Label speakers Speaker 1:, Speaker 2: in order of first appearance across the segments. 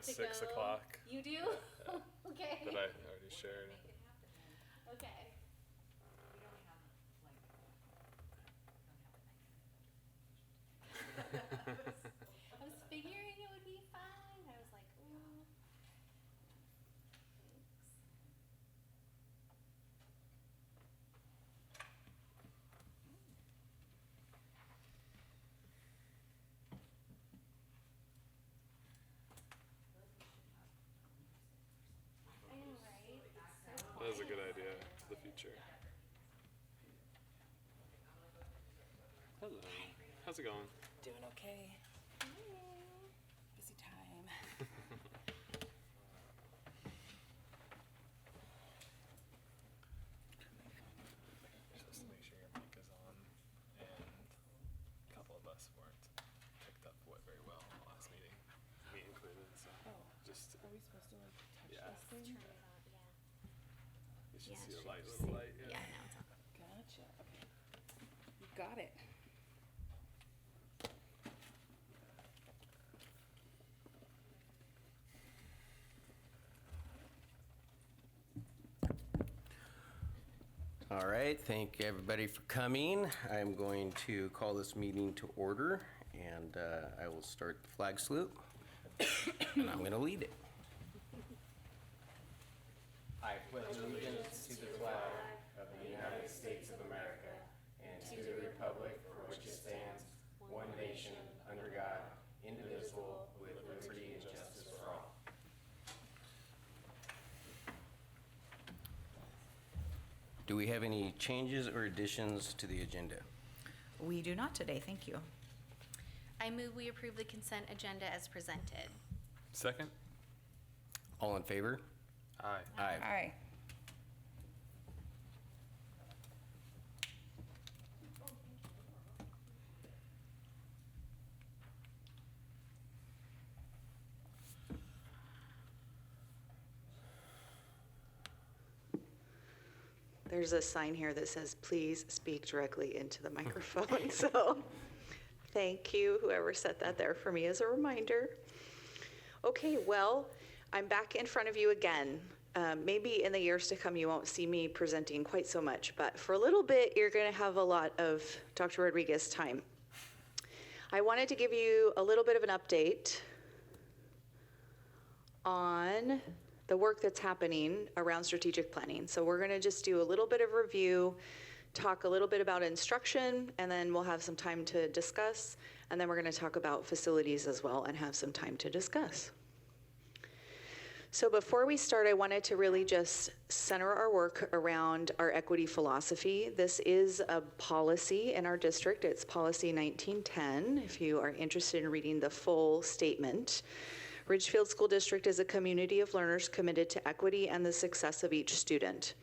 Speaker 1: at 6 o'clock.
Speaker 2: You do? Okay.
Speaker 1: That I already shared.
Speaker 2: Okay. I was figuring it would be fine. I was like, ooh. Thanks. I know, right? It's so
Speaker 1: That was a good
Speaker 2: quiet.
Speaker 1: idea for the future. Hello. How's it going?
Speaker 3: Doing okay. Busy time.
Speaker 1: Just to make sure your mic is on, and a couple of us weren't picked up very well in the last meeting, me included. So just
Speaker 3: Are we supposed to like touch
Speaker 1: Yeah.
Speaker 3: this thing?
Speaker 2: Turn it on, yeah.
Speaker 1: you should
Speaker 2: Yeah,
Speaker 1: see
Speaker 2: it
Speaker 1: a
Speaker 2: should
Speaker 1: light,
Speaker 2: just
Speaker 1: little
Speaker 2: say-
Speaker 1: light.
Speaker 2: Yeah, now it's on.
Speaker 3: Gotcha. Okay. You got it.
Speaker 4: All right, thank everybody for coming. I'm going to call this meeting to order, and I will start the flag salute, and I'm going to lead it. I pledge allegiance to the flag of the United States of America and to the republic for which it stands, one nation, under God, indivisible, with liberty and justice for all. Do we have any changes or additions to the agenda?
Speaker 5: We do not today, thank you.
Speaker 2: I move we approve the consent agenda as presented.
Speaker 1: Second?
Speaker 4: All in favor?
Speaker 1: Aye.
Speaker 4: Aye.
Speaker 5: Aye.
Speaker 6: There's a sign here that says, please speak directly into the microphone. So thank you, whoever set that there for me as a reminder. Okay, well, I'm back in front of you again. Maybe in the years to come, you won't see me presenting quite so much, but for a little bit, you're going to have a lot of Dr. Rodriguez time. I wanted to give you a little bit of an update on the work that's happening around strategic planning. So we're going to just do a little bit of review, talk a little bit about instruction, and then we'll have some time to discuss. And then we're going to talk about facilities as well and have some time to discuss. So before we start, I wanted to really just center our work around our equity philosophy. This is a policy in our district. It's policy 1910, if you are interested in reading the full statement. Ridgefield School District is a community of learners committed to equity and the success of each student.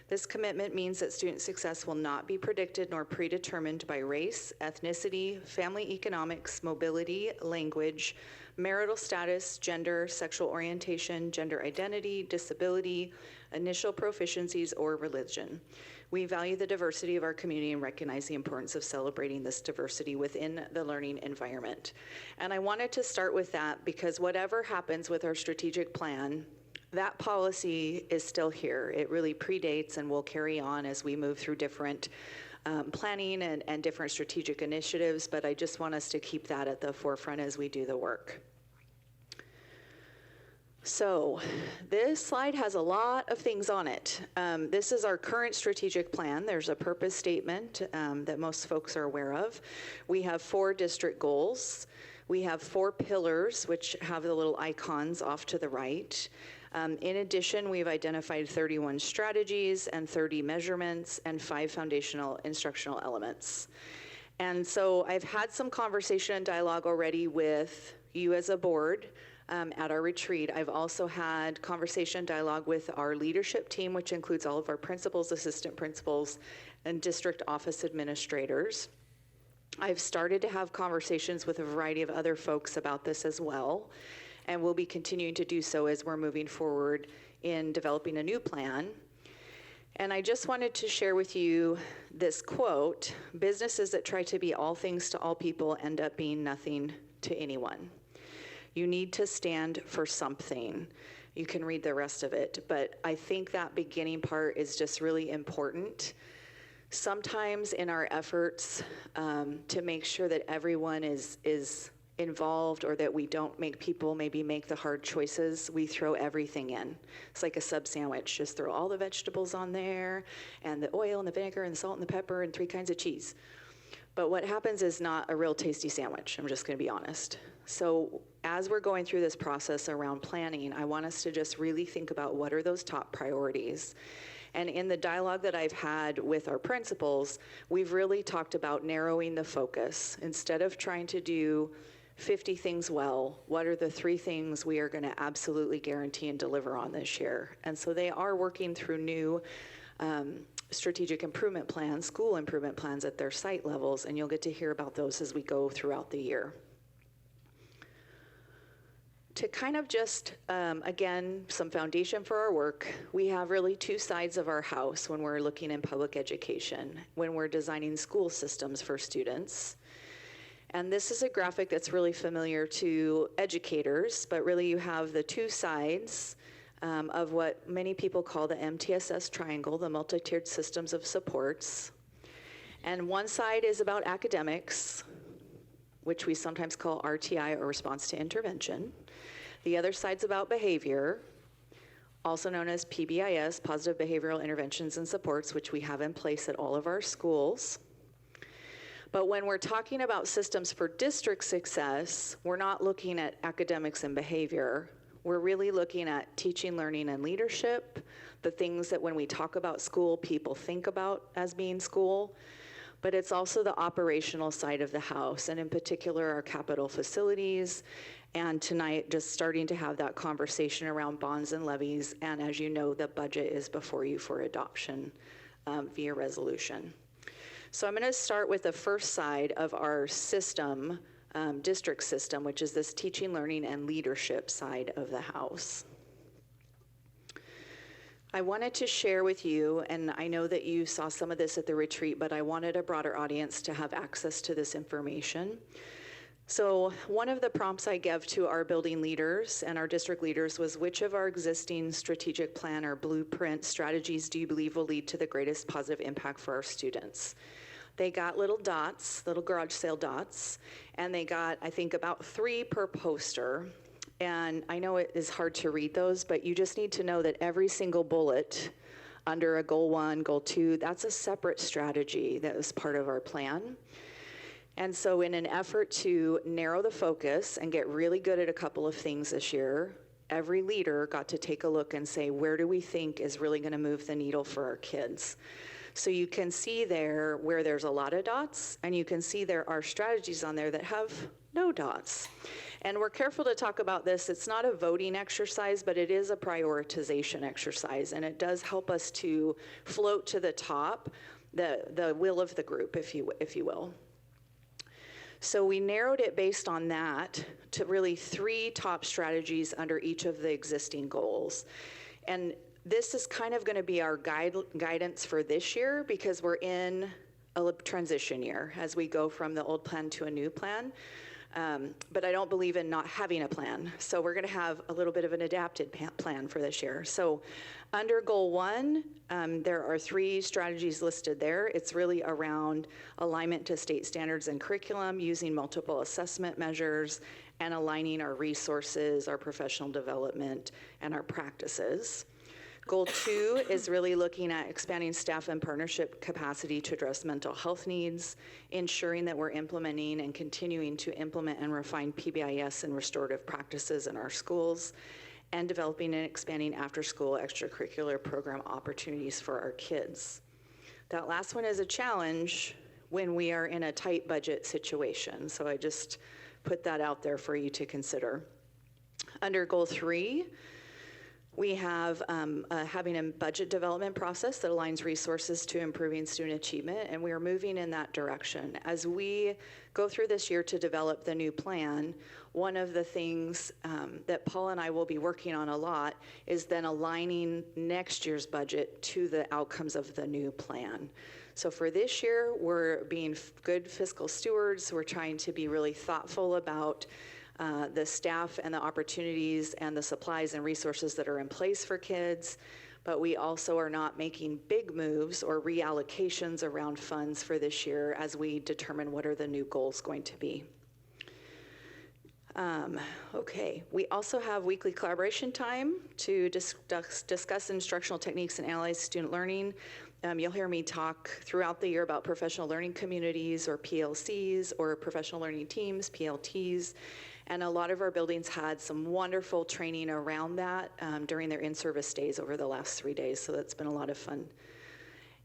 Speaker 6: This commitment means that student success will not be predicted nor predetermined by race, ethnicity, family economics, mobility, language, marital status, gender, sexual orientation, gender identity, disability, initial proficiencies, or religion. We value the diversity of our community and recognize the importance of celebrating this diversity within the learning environment. And I wanted to start with that because whatever happens with our strategic plan, that policy is still here. It really predates and will carry on as we move through different planning and different strategic initiatives, but I just want us to keep that at the forefront as we do the work. So this slide has a lot of things on it. This is our current strategic plan. There's a purpose statement that most folks are aware of. We have 4 district goals. We have 4 pillars, which have the little icons off to the right. In addition, we've identified 31 strategies and 30 measurements and 5 foundational instructional elements. And so I've had some conversation and dialogue already with you as a board at our retreat. I've also had conversation and dialogue with our leadership team, which includes all of our principals, assistant principals, and district office administrators. I've started to have conversations with a variety of other folks about this as well, and we'll be continuing to do so as we're moving forward in developing a new plan. And I just wanted to share with you this quote: businesses that try to be all things to all people end up being nothing to anyone. You need to stand for something. You can read the rest of it, but I think that beginning part is just really important. Sometimes in our efforts to make sure that everyone is involved, or that we don't make people maybe make the hard choices, we throw everything in. It's like a sub sandwich. Just throw all the vegetables on there, and the oil and the vinegar and the salt and the pepper and 3 kinds of cheese. But what happens is not a real tasty sandwich. I'm just going to be honest. So as we're going through this process around planning, I want us to just really think about what are those top priorities. And in the dialogue that I've had with our principals, we've really talked about narrowing the focus. Instead of trying to do 50 things well, what are the 3 things we are going to absolutely guarantee and deliver on this year? And so they are working through new strategic improvement plans, school improvement plans at their site levels, and you'll get to hear about those as we go throughout the year. To kind of just, again, some foundation for our work, we have really 2 sides of our house when we're looking in public education, when we're designing school systems for students. And this is a graphic that's really familiar to educators, but really you have the 2 sides of what many people call the MTSS triangle, the multi-tiered systems of supports. And one side is about academics, which we sometimes call RTI, or response to intervention. The other side's about behavior, also known as PBIS, positive behavioral interventions and supports, which we have in place at all of our schools. But when we're talking about systems for district success, we're not looking at academics and behavior. We're really looking at teaching, learning, and leadership, the things that when we talk about school, people think about as being school. But it's also the operational side of the house, and in particular, our capital facilities. And tonight, just starting to have that conversation around bonds and levies. And as you know, the budget is before you for adoption via resolution. So I'm going to start with the first side of our system, district system, which is this teaching, learning, and leadership side of the house. I wanted to share with you, and I know that you saw some of this at the retreat, but I wanted a broader audience to have access to this information. So one of the prompts I gave to our building leaders and our district leaders was, which of our existing strategic plan or blueprint strategies do you believe will lead to the greatest positive impact for our students? They got little dots, little garage sale dots, and they got, I think, about 3 per poster. And I know it is hard to read those, but you just need to know that every single bullet under a goal 1, goal 2, that's a separate strategy that was part of our plan. And so in an effort to narrow the focus and get really good at a couple of things this year, every leader got to take a look and say, where do we think is really going to move the needle for our kids? So you can see there where there's a lot of dots, and you can see there are strategies on there that have no dots. And we're careful to talk about this. It's not a voting exercise, but it is a prioritization exercise, and it does help us to float to the top, the will of the group, if you will. So we narrowed it based on that to really 3 top strategies under each of the existing goals. And this is kind of going to be our guidance for this year, because we're in a transition year as we go from the old plan to a new plan. But I don't believe in not having a plan. So we're going to have a little bit of an adapted plan for this year. So under goal 1, there are 3 strategies listed there. It's really around alignment to state standards and curriculum, using multiple assessment measures, and aligning our resources, our professional development, and our practices. Goal 2 is really looking at expanding staff and partnership capacity to address mental health needs, ensuring that we're implementing and continuing to implement and refine PBIS and restorative practices in our schools, and developing and expanding after-school extracurricular program opportunities for our kids. That last one is a challenge when we are in a tight budget situation, so I just put that out there for you to consider. Under goal 3, we have having a budget development process that aligns resources to improving student achievement, and we are moving in that direction. As we go through this year to develop the new plan, one of the things that Paul and I will be working on a lot is then aligning next year's budget to the outcomes of the new plan. So for this year, we're being good fiscal stewards. We're trying to be really thoughtful about the staff and the opportunities and the supplies and resources that are in place for kids, but we also are not making big moves or reallocations around funds for this year as we determine what are the new goals going to be. Okay, we also have weekly collaboration time to discuss instructional techniques and analyze student learning. You'll hear me talk throughout the year about professional learning communities or PLCs or professional learning teams, PLTs. And a lot of our buildings had some wonderful training around that during their in-service days over the last 3 days. So that's been a lot of fun.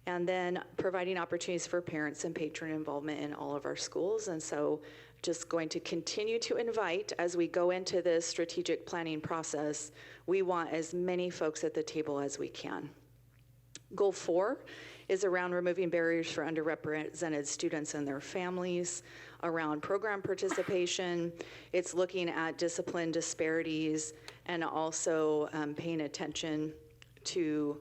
Speaker 6: And then providing opportunities for parents and patron involvement in all of our schools. And so just going to continue to invite as we go into this strategic planning process, we want as many folks at the table as we can. Goal 4 is around removing barriers for underrepresented students and their families, around program participation. It's looking at discipline disparities and also paying attention to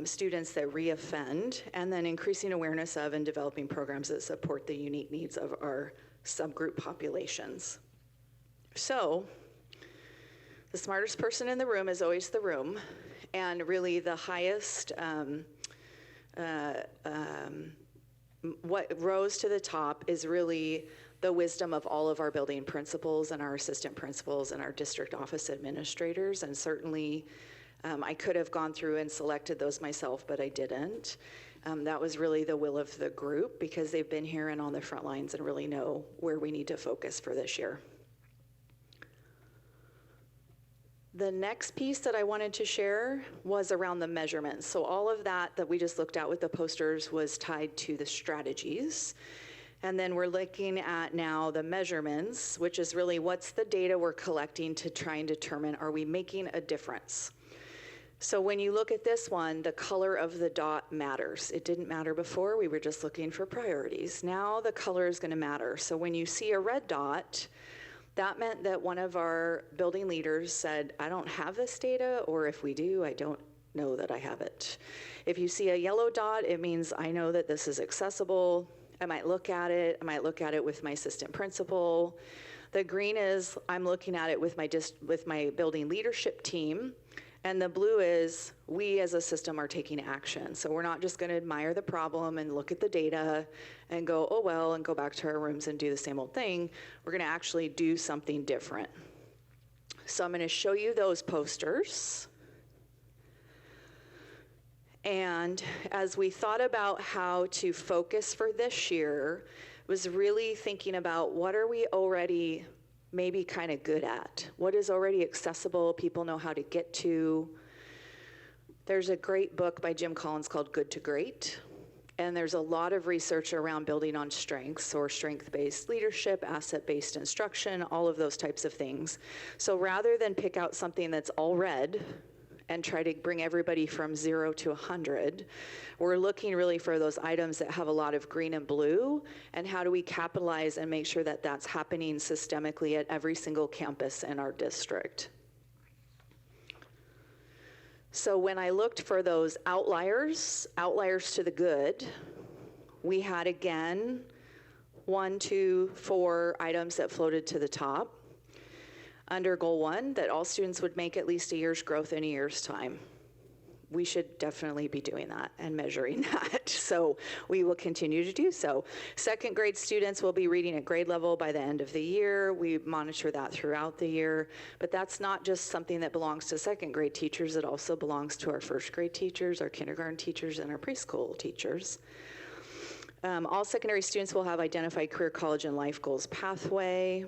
Speaker 6: students that reoffend, and then increasing awareness of and developing programs that support the unique needs of our subgroup populations. So, the smartest person in the room is always the room, and really the highest, what rose to the top is really the wisdom of all of our building principals and our assistant principals and our district office administrators, and certainly I could have gone through and selected those myself, but I didn't. That was really the will of the group because they've been here and on the front lines and really know where we need to focus for this year. The next piece that I wanted to share was around the measurements. So all of that we just looked at with the posters was tied to the strategies. And then we're looking at now the measurements, which is really what's the data we're collecting to try and determine, are we making a difference? So when you look at this one, the color of the dot matters. It didn't matter before, we were just looking for priorities. Now the color is gonna matter. So when you see a red dot, that meant that one of our building leaders said, I don't have this data, or if we do, I don't know that I have it. If you see a yellow dot, it means I know that this is accessible. I might look at it. I might look at it with my assistant principal. The green is I'm looking at it with my building leadership team. And the blue is we as a system are taking action. So we're not just gonna admire the problem and look at the data and go, oh well, and go back to our rooms and do the same old thing. We're gonna actually do something different. So I'm gonna show you those posters. And as we thought about how to focus for this year, was really thinking about what are we already maybe kind of good at? What is already accessible, people know how to get to? There's a great book by Jim Collins called Good to Great, and there's a lot of research around building on strengths or strength-based leadership, asset-based instruction, all of those types of things. So rather than pick out something that's all red and try to bring everybody from 0 to 100, we're looking really for those items that have a lot of green and blue, and how do we capitalize and make sure that that's happening systemically at every single campus in our district. So when I looked for those outliers to the good, we had again 1, 2, 4 items that floated to the top. Under goal 1, that all students would make at least a year's growth in a year's time. We should definitely be doing that and measuring that. So we will continue to do so. Second grade students will be reading at grade level by the end of the year. We monitor that throughout the year, but that's not just something that belongs to second grade teachers. It also belongs to our first grade teachers, our kindergarten teachers, and our preschool teachers. All secondary students will have identified career, college, and life goals pathway.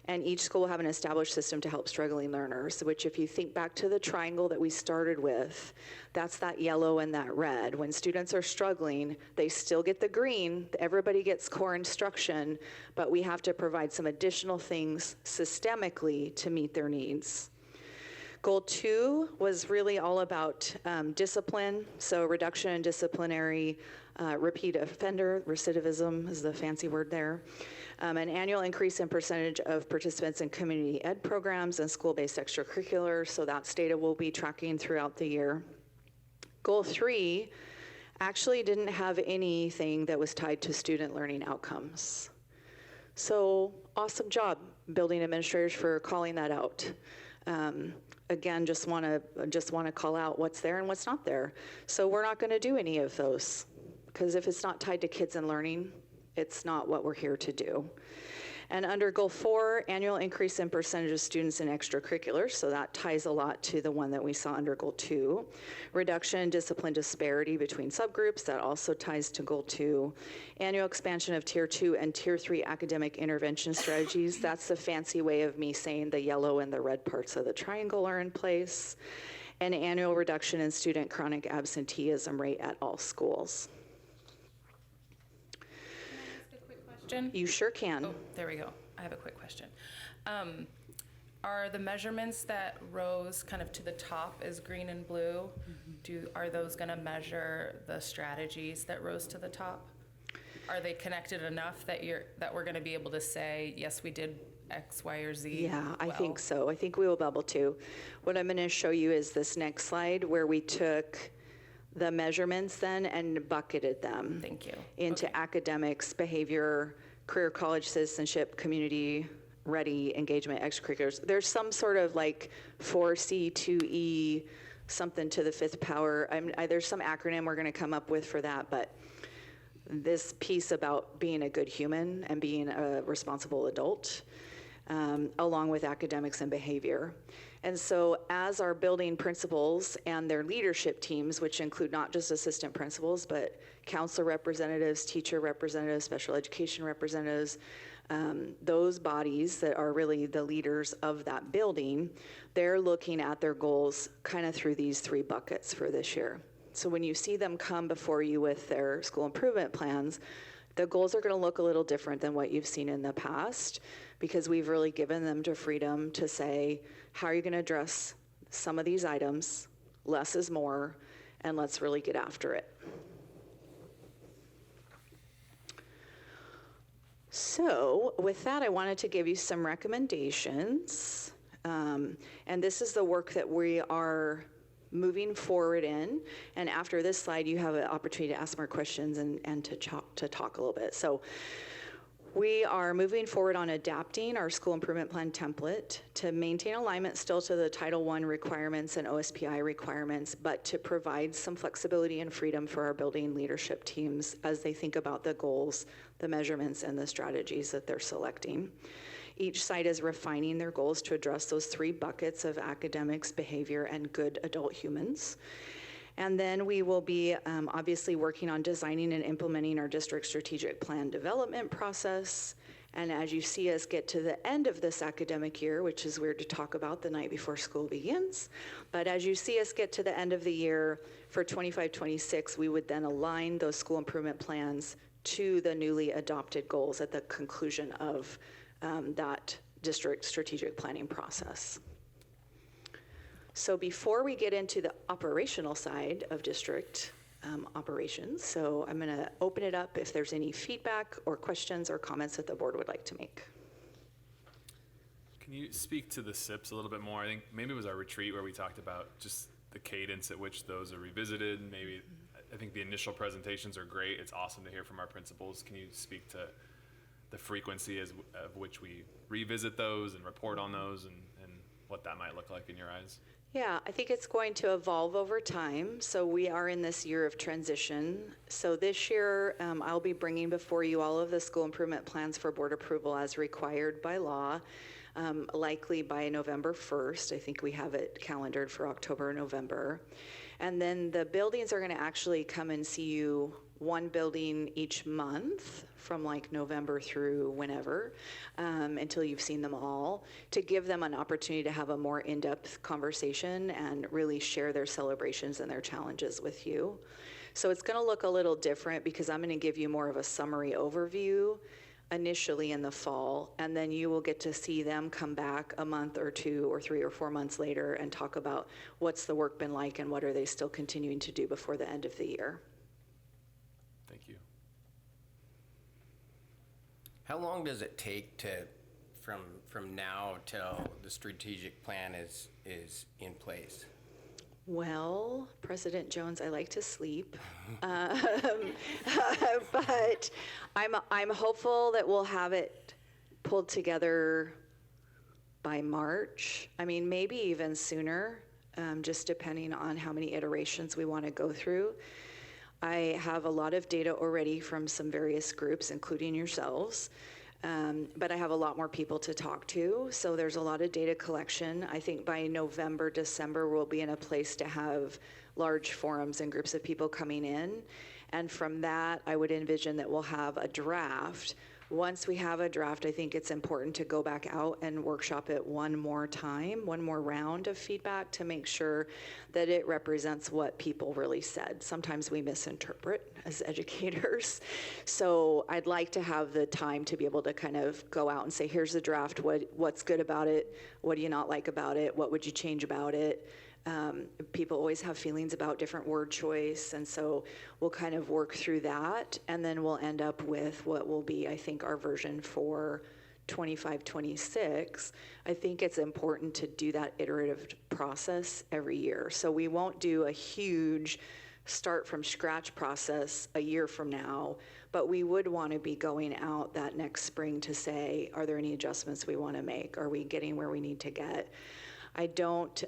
Speaker 6: And each school will have an established system to help struggling learners, which if you think back to the triangle that we started with, that's that yellow and that red. When students are struggling, they still get the green, everybody gets core instruction, but we have to provide some additional things systemically to meet their needs. Goal 2 was really all about discipline, so reduction in disciplinary repeat offender, recidivism is the fancy word there. An annual increase in percentage of participants in community ed programs and school-based extracurriculars, so that's data we'll be tracking throughout the year. Goal 3 actually didn't have anything that was tied to student learning outcomes. So awesome job. building administrators for calling that out. Again, just want to call out what's there and what's not there. So we're not going to do any of those, because if it's not tied to kids and learning, it's not what we're here to do. And under goal 4, annual increase in percentage of students in extracurriculars, so that ties a lot to the one that we saw under goal 2. Reduction in discipline disparity between subgroups, that also ties to goal 2. Annual expansion of tier 2 and tier 3 academic intervention strategies, that's the fancy way of me saying the yellow and the red parts of the triangle are in place. And annual reduction in student chronic absenteeism rate at all schools.
Speaker 3: Question?
Speaker 6: You sure can.
Speaker 3: Oh, there we go. I have a quick question. Are the measurements that rose kind of to the top as green and blue, are those going to measure the strategies that rose to the top? Are they connected enough that we're going to be able to say, yes, we did X, Y, or Z?
Speaker 6: Yeah, I
Speaker 3: well?
Speaker 6: think so. I think we will be able to. What I'm going to show you is this next slide where we took the measurements then and bucketed them.
Speaker 3: Thank you.
Speaker 6: Into
Speaker 3: Okay.
Speaker 6: academics, behavior, career, college, citizenship, community, ready, engagement, extracurriculars. There's some sort of like 4C, 2E, something to the 5th power. There's some acronym we're going to come up with for that, but this piece about being a good human and being a responsible adult, along with academics and behavior. And so as our building principals and their leadership teams, which include not just assistant principals, but counselor representatives, teacher representatives, special education representatives, those bodies that are really the leaders of that building, they're looking at their goals kind of through these 3 buckets for this year. So when you see them come before you with their school improvement plans, the goals are going to look a little different than what you've seen in the past, because we've really given them to freedom to say, how are you going to address some of these items? Less is more, and let's really get after it. So with that, I wanted to give you some recommendations. And this is the work that we are moving forward in. And after this slide, you have an opportunity to ask more questions and to talk a little bit. So we are moving forward on adapting our school improvement plan template to maintain alignment still to the Title I requirements and OSPI requirements, but to provide some flexibility and freedom for our building leadership teams as they think about the goals, the measurements, and the strategies that they're selecting. Each site is refining their goals to address those 3 buckets of academics, behavior, and good adult humans. And then we will be obviously working on designing and implementing our district strategic plan development process. And as you see us get to the end of this academic year, which is weird to talk about the night before school begins, but as you see us get to the end of the year for 25-26, we would then align those school improvement plans to the newly adopted goals at the conclusion of that district strategic planning process. So before we get into the operational side of district operations, so I'm going to open it up if there's any feedback or questions or comments that the board would like to make.
Speaker 1: Can you speak to the SIPs a little bit more? I think maybe it was our retreat where we talked about just the cadence at which those are revisited. Maybe I think the initial presentations are great. It's awesome to hear from our principals. Can you speak to the frequency of which we revisit those and report on those and what that might look like in your eyes?
Speaker 6: Yeah, I think it's going to evolve over time. So we are in this year of transition. So this year, I'll be bringing before you all of the school improvement plans for board approval as required by law, likely by November 1st. I think we have it calendared for October or November. And then the buildings are going to actually come and see you one building each month from like November through whenever, until you've seen them all, to give them an opportunity to have a more in-depth conversation and really share their celebrations and their challenges with you. So it's going to look a little different because I'm going to give you more of a summary overview initially in the fall, and then you will get to see them come back a month or 2 or 3 or 4 months later and talk about what's the work been like and what are they still continuing to do before the end of the year.
Speaker 1: Thank you.
Speaker 4: How long does it take to, from now till the strategic plan is in place?
Speaker 6: Well, President Jones, I like to sleep, but I'm hopeful that we'll have it pulled together by March. I mean, maybe even sooner, just depending on how many iterations we want to go through. I have a lot of data already from some various groups, including yourselves, but I have a lot more people to talk to, so there's a lot of data collection. I think by November, December, we'll be in a place to have large forums and groups of people coming in, and from that, I would envision that we'll have a draft. Once we have a draft, I think it's important to go back out and workshop it one more time, one more round of feedback to make sure that it represents what people really said. Sometimes we misinterpret as educators. So I'd like to have the time to be able to kind of go out and say, here's the draft, what's good about it, what do you not like about it, what would you change about it? People always have feelings about different word choice, and so we'll kind of work through that, and then we'll end up with what will be, I think, our version for 25-26. I think it's important to do that iterative process every year. So we won't do a huge start from scratch process a year from now, but we would want to be going out that next spring to say, are there any adjustments we want to make? Are we getting where we need to get? I don't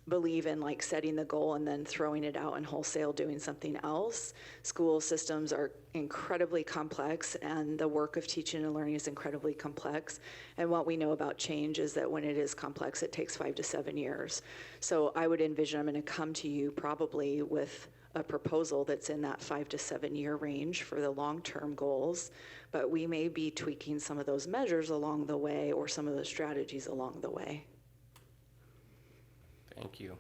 Speaker 6: believe in like setting the goal and then throwing it out and wholesale doing something else. School systems are incredibly complex, and the work of teaching and learning is incredibly complex. And what we know about change is that when it is complex, it takes 5 to 7 years. So I would envision I'm going to come to you probably with a proposal that's in that 5 to 7 year range for the long-term goals, but we may be tweaking some of those measures along the way or some of the strategies along the way.
Speaker 4: Thank you.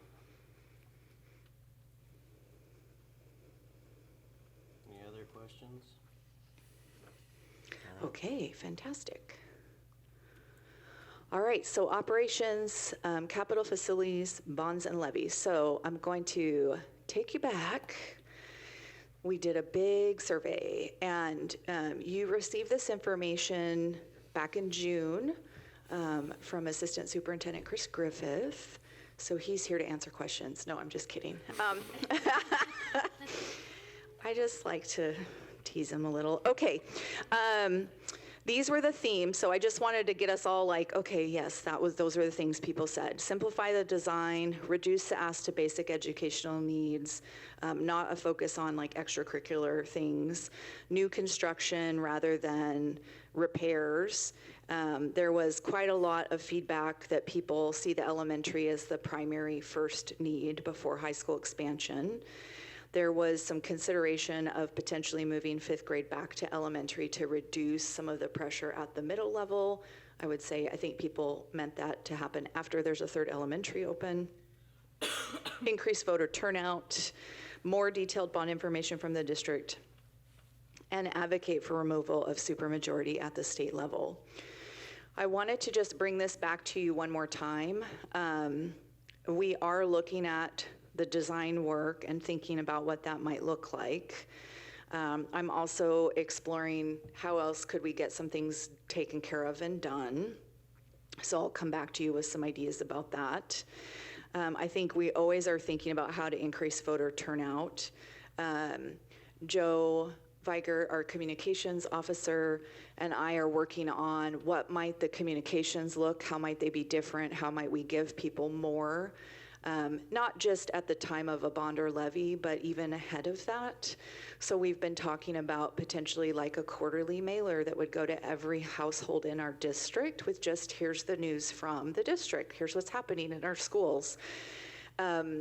Speaker 4: Any other questions?
Speaker 6: Okay, fantastic. All right, so operations, capital facilities, bonds and levies. So I'm going to take you back. We did a big survey, and you received this information back in June from Assistant Superintendent Chris Griffith. So he's here to answer questions. No, I'm just kidding. I just like to tease him a little. Okay, these were the themes. So I just wanted to get us all like, okay, yes, those were the things people said. Simplify the design, reduce the ask to basic educational needs, not a focus on like extracurricular things, new construction rather than repairs. There was quite a lot of feedback that people see the elementary as the primary first need before high school expansion. There was some consideration of potentially moving 5th grade back to elementary to reduce some of the pressure at the middle level. I would say, I think people meant that to happen after there's a 3rd elementary open. Increased voter turnout, more detailed bond information from the district, and advocate for removal of supermajority at the state level. I wanted to just bring this back to you one more time. We are looking at the design work and thinking about what that might look like. I'm also exploring how else could we get some things taken care of and done. So I'll come back to you with some ideas about that. I think we always are thinking about how to increase voter turnout. Joe Viger, our communications officer, and I are working on what might the communications look, how might they be different, how might we give people more, not just at the time of a bond or levy, but even ahead of that. So we've been talking about potentially like a quarterly mailer that would go to every household in our district with just, here's the news from the district, here's what's happening in our schools.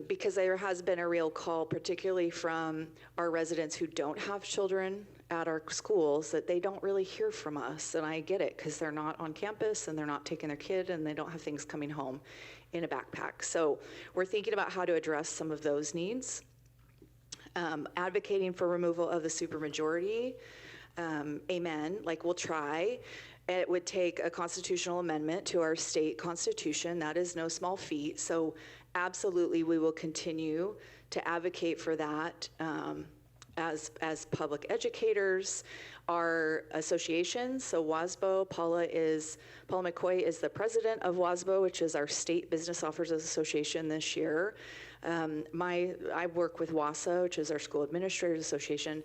Speaker 6: Because there has been a real call, particularly from our residents who don't have children at our schools, that they don't really hear from us. And I get it, because they're not on campus and they're not taking their kid and they don't have things coming home in a backpack. So we're thinking about how to address some of those needs. Advocating for removal of the supermajority. Amen, like we'll try. It would take a constitutional amendment to our state constitution. That is no small feat. So absolutely, we will continue to advocate for that as public educators. Our associations, so WASBO, Paula McCoy is the president of WASBO, which is our State Business Officers Association this year. I work with WASA, which is our School Administrators Association.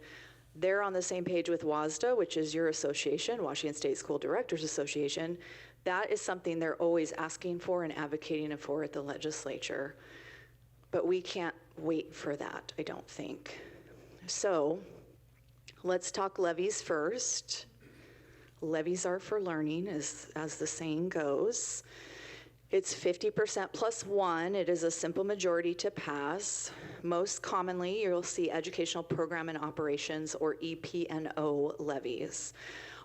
Speaker 6: They're on the same page with WASDA, which is your association, Washington State School Directors Association. That is something they're always asking for and advocating for at the legislature. But we can't wait for that, I don't think. So let's talk levies first. Levies are for learning, as the saying goes. It's 50% plus one. It is a simple majority to pass. Most commonly, you'll see Educational Program and Operations, or EPNO levies.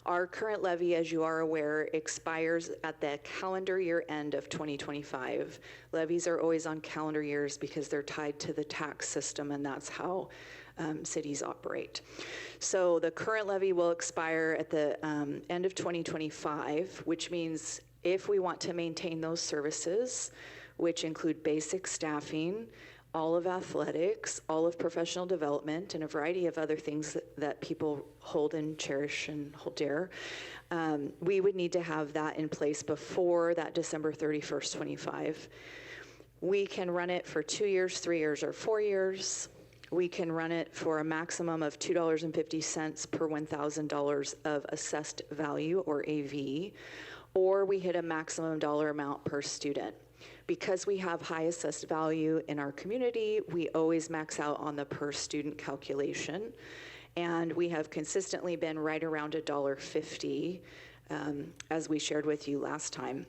Speaker 6: Our current levy, as you are aware, expires at the calendar year end of 2025. Levies are always on calendar years because they're tied to the tax system, and that's how cities operate. So the current levy will expire at the end of 2025, which means if we want to maintain those services, which include basic staffing, all of athletics, all of professional development, and a variety of other things that people hold and cherish and hold dear, we would need to have that in place before that December 31st, 25. We can run it for 2 years, 3 years, or 4 years. We can run it for a maximum of $2.50 per $1,000 of assessed value, or AV, or we hit a maximum dollar amount per student. Because we have high assessed value in our community, we always max out on the per student calculation. And we have consistently been right around $1.50, as we shared with you last time.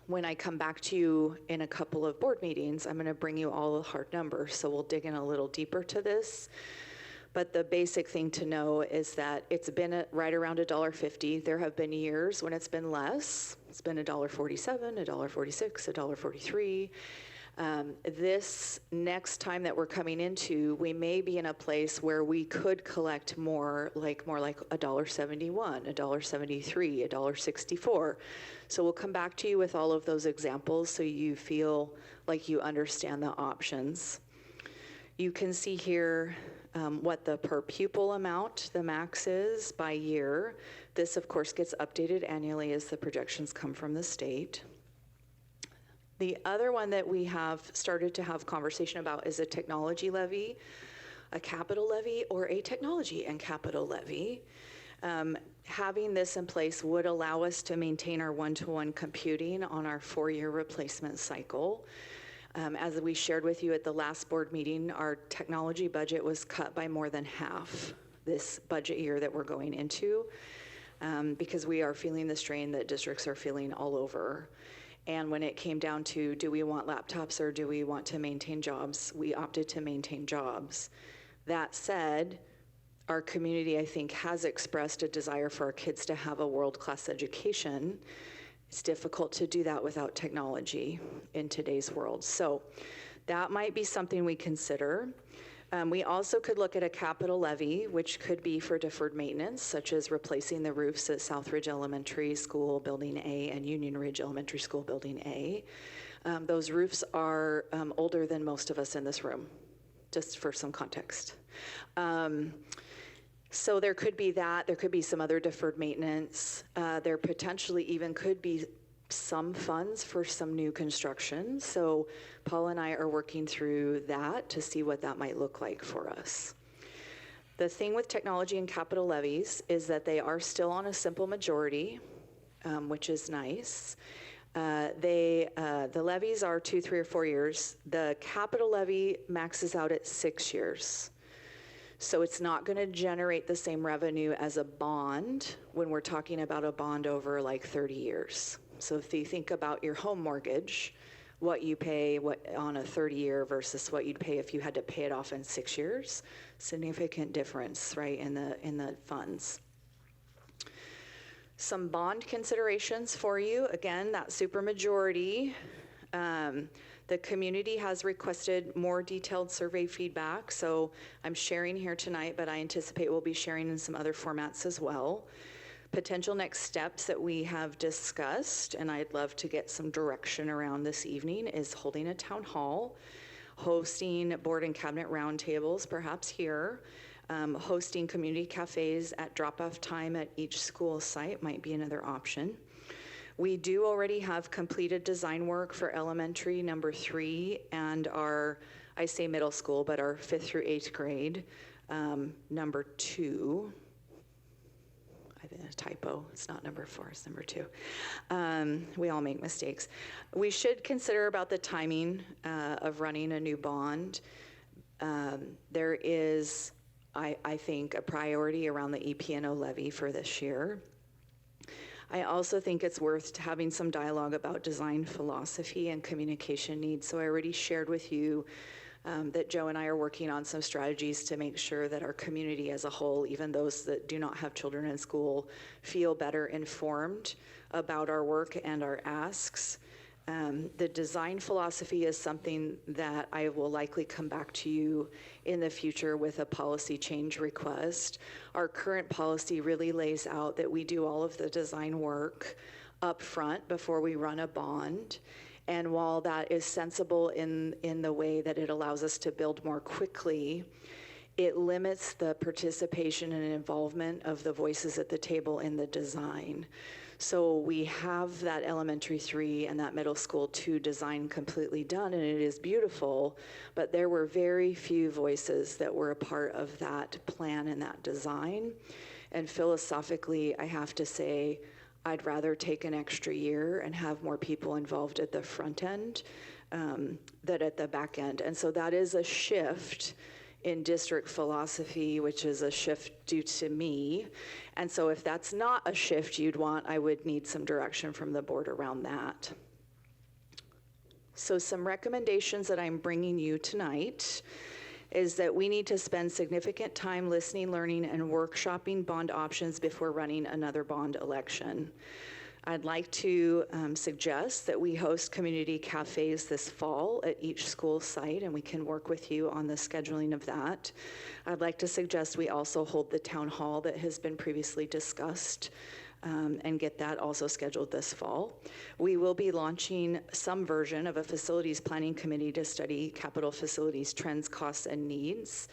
Speaker 6: When I come back to you in a couple of board meetings, I'm gonna bring you all the hard numbers, so we'll dig in a little deeper to this. But the basic thing to know is that it's been right around $1.50. There have been years when it's been less. It's been $1.47, $1.46, $1.43. This next time that we're coming into, we may be in a place where we could collect more like $1.71, $1.73, $1.64. So we'll come back to you with all of those examples so you feel like you understand the options. You can see here what the per pupil amount, the max is by year. This, of course, gets updated annually as the projections come from the state. The other one that we have started to have conversation about is a technology levy, a capital levy, or a technology and capital levy. Having this in place would allow us to maintain our one-to-one computing on our 4-year replacement cycle. As we shared with you at the last board meeting, our technology budget was cut by more than half this budget year that we're going into, because we are feeling the strain that districts are feeling all over. And when it came down to, do we want laptops or do we want to maintain jobs, we opted to maintain jobs. That said, our community, I think, has expressed a desire for our kids to have a world-class education. It's difficult to do that without technology in today's world. So that might be something we consider. We also could look at a capital levy, which could be for deferred maintenance, such as replacing the roofs at Southridge Elementary School Building A and Union Ridge Elementary School Building A. Those roofs are older than most of us in this room, just for some context. So there could be that. There could be some other deferred maintenance. There potentially even could be some funds for some new construction. So Paul and I are working through that to see what that might look like for us. The thing with technology and capital levies is that they are still on a simple majority, which is nice. The levies are 2, 3, or 4 years. The capital levy maxes out at 6 years. So it's not going to generate the same revenue as a bond when we're talking about a bond over like 30 years. So if you think about your home mortgage, what you pay on a 30-year versus what you'd pay if you had to pay it off in 6 years, significant difference, right, in the funds. Some bond considerations for you. Again, that supermajority. The community has requested more detailed survey feedback, so I'm sharing here tonight, but I anticipate we'll be sharing in some other formats as well. Potential next steps that we have discussed, and I'd love to get some direction around this evening, is holding a town hall, hosting board and cabinet roundtables, perhaps here, hosting community cafes at drop-off time at each school site might be another option. We do already have completed design work for elementary number 3 and our, I say middle school, but our 5th through 8th grade number 2. I think a typo. It's not number 4, it's number 2. We all make mistakes. We should consider about the timing of running a new bond. There is, I think, a priority around the EP&O levy for this year. I also think it's worth having some dialogue about design philosophy and communication needs. So I already shared with you that Joe and I are working on some strategies to make sure that our community as a whole, even those that do not have children in school, feel better informed about our work and our asks. The design philosophy is something that I will likely come back to you in the future with a policy change request. Our current policy really lays out that we do all of the design work up front before we run a bond. And while that is sensible in the way that it allows us to build more quickly, it limits the participation and involvement of the voices at the table in the design. So we have that elementary 3 and that middle school 2 design completely done, and it is beautiful, but there were very few voices that were a part of that plan and that design. And philosophically, I have to say, I'd rather take an extra year and have more people involved at the front end than at the back end. And so that is a shift in district philosophy, which is a shift due to me. And so if that's not a shift you'd want, I would need some direction from the board around that. So some recommendations that I'm bringing you tonight is that we need to spend significant time listening, learning, and workshopping bond options before running another bond election. I'd like to suggest that we host community cafes this fall at each school site, and we can work with you on the scheduling of that. I'd like to suggest we also hold the town hall that has been previously discussed and get that also scheduled this fall. We will be launching some version of a facilities planning committee to study capital facilities trends, costs, and needs.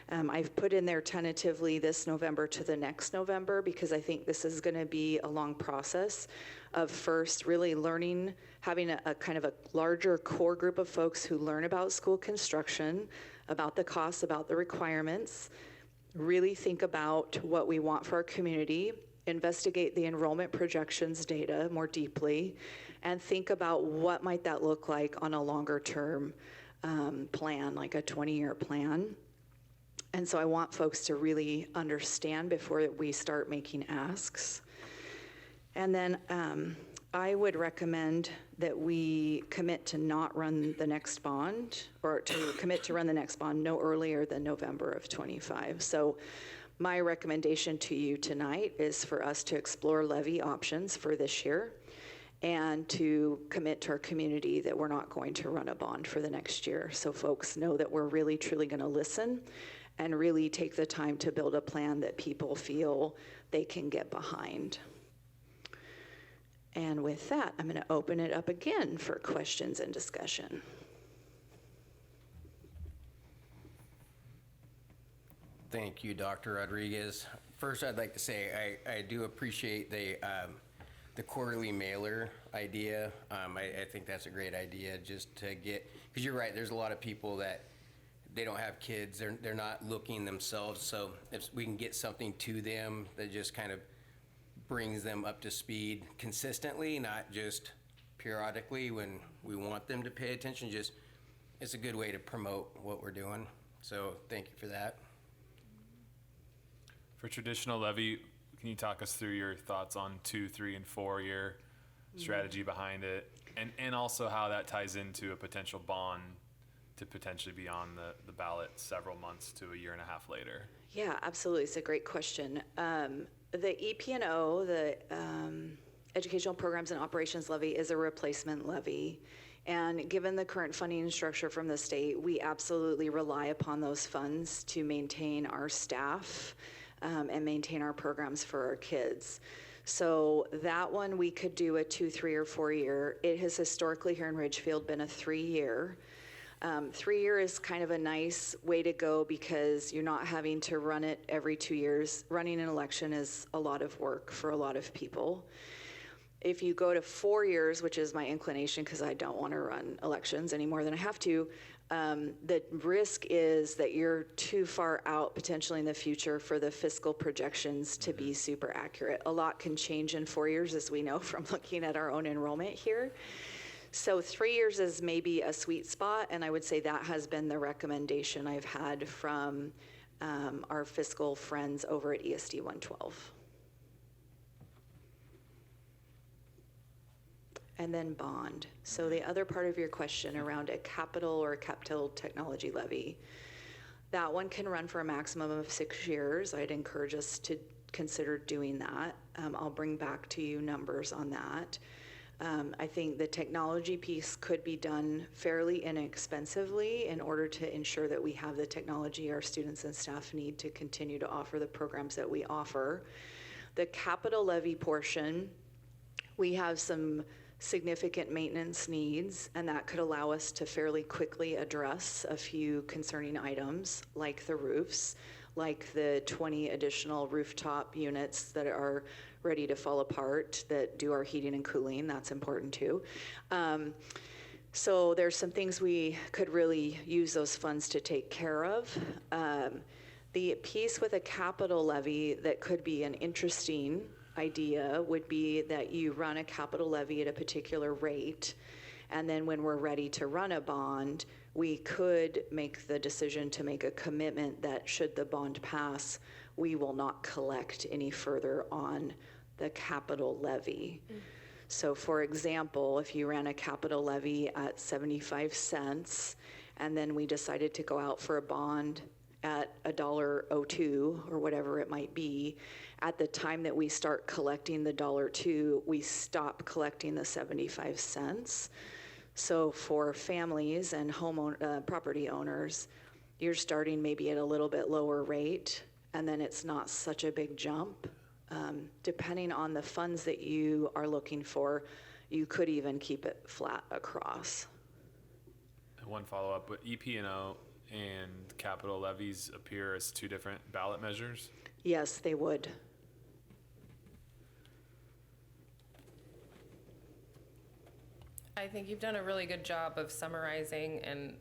Speaker 6: I've put in there tentatively this November to the next November because I think this is going to be a long process of first really learning, having a kind of a larger core group of folks who learn about school construction, about the costs, about the requirements, really think about what we want for our community, investigate the enrollment projections data more deeply, and think about what might that look like on a longer term plan, like a 20-year plan. And so I want folks to really understand before we start making asks. And then I would recommend that we commit to not run the next bond, or to commit to run the next bond no earlier than November of 25. So my recommendation to you tonight is for us to explore levy options for this year and to commit to our community that we're not going to run a bond for the next year. So folks know that we're really, truly going to listen and really take the time to build a plan that people feel they can get behind. And with that, I'm going to open it up again for questions and discussion.
Speaker 4: Thank you, Dr. Rodriguez. First, I'd like to say I do appreciate the quarterly mailer idea. I think that's a great idea, just to get, because you're right, there's a lot of people that they don't have kids, they're not looking themselves, so if we can get something to them that just kind of brings them up to speed consistently, not just periodically when we want them to pay attention, just it's a good way to promote what we're doing. So thank you for that.
Speaker 1: For traditional levy, can you talk us through your thoughts on 2, 3, and 4 year strategy behind it, and also how that ties into a potential bond to potentially be on the ballot several months to a year and a half later?
Speaker 6: Yeah, absolutely. It's a great question. The EP&O, the Educational Programs and Operations Levy, is a replacement levy. And given the current funding structure from the state, we absolutely rely upon those funds to maintain our staff and maintain our programs for our kids. So that one we could do a 2, 3, or 4 year. It has historically here in Ridgefield been a 3 year. 3 year is kind of a nice way to go because you're not having to run it every 2 years. Running an election is a lot of work for a lot of people. If you go to 4 years, which is my inclination because I don't want to run elections any more than I have to, The risk is that you're too far out potentially in the future for the fiscal projections to be super accurate. A lot can change in 4 years, as we know from looking at our own enrollment here. So 3 years is maybe a sweet spot, and I would say that has been the recommendation I've had from our fiscal friends over at ESD 112. And then bond. So the other part of your question around a capital or capital technology levy, that one can run for a maximum of 6 years. I'd encourage us to consider doing that. I'll bring back to you numbers on that. I think the technology piece could be done fairly inexpensively in order to ensure that we have the technology our students and staff need to continue to offer the programs that we offer. The capital levy portion, we have some significant maintenance needs, and that could allow us to fairly quickly address a few concerning items like the roofs, like the 20 additional rooftop units that are ready to fall apart that do our heating and cooling. That's important too. So there's some things we could really use those funds to take care of. The piece with a capital levy that could be an interesting idea would be that you run a capital levy at a particular rate, and then when we're ready to run a bond, we could make the decision to make a commitment that should the bond pass, we will not collect any further on the capital levy. So for example, if you ran a capital levy at 75 cents and then we decided to go out for a bond at $1.02 or whatever it might be, at the time that we start collecting the $1.02, we stop collecting the 75 cents. So for families and property owners, you're starting maybe at a little bit lower rate, and then it's not such a big jump. Depending on the funds that you are looking for, you could even keep it flat across.
Speaker 1: One follow-up, but EP&O and capital levies appear as two different ballot measures?
Speaker 6: Yes, they would.
Speaker 3: I think you've done a really good job of summarizing and